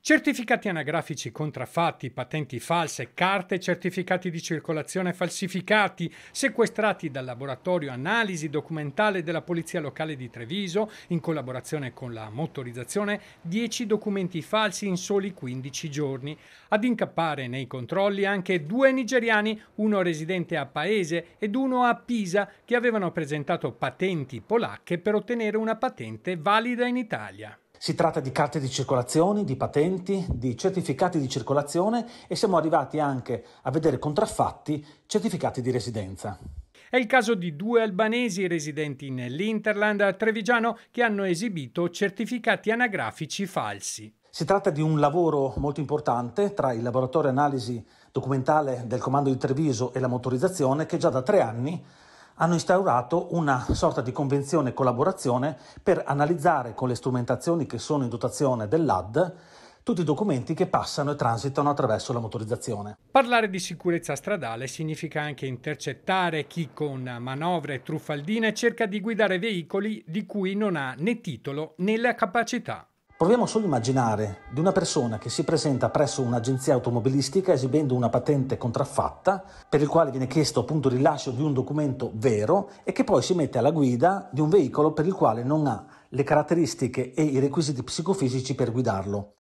Certificati anagrafici contraffatti, patenti false, carte e certificati di circolazione falsificati, sequestrati dal laboratorio analisi documentale della Polizia Locale di Treviso, in collaborazione con la motorizzazione, 10 documenti falsi in soli 15 giorni. Ad incappare nei controlli anche 2 nigeriani, uno residente a Paese ed uno a Pisa, che avevano presentato patenti polacche per ottenere una patente valida in Italia. Si tratta di carte di circolazione, di patenti, di certificati di circolazione e siamo arrivati anche a vedere contraffatti certificati di residenza. È il caso di 2 albanesi residenti nell'Interland trevigiano che hanno esibito certificati anagrafici falsi. Si tratta di un lavoro molto importante tra il laboratorio analisi documentale del Comando di Treviso e la motorizzazione che già da 3 anni hanno instaurato una sorta di convenzione e collaborazione per analizzare con le strumentazioni che sono in dotazione dell'AD tutti i documenti che passano e transitano attraverso la motorizzazione. Parlare di sicurezza stradale significa anche intercettare chi con manovre truffaldine cerca di guidare veicoli di cui non ha né titolo né la capacità. Proviamo solo a immaginare di una persona che si presenta presso un'agenzia automobilistica esibendo una patente contraffatta per il quale viene chiesto appunto il rilascio di un documento vero e che poi si mette alla guida di un veicolo per il quale non ha le caratteristiche e i requisiti psicofisici per guidarlo.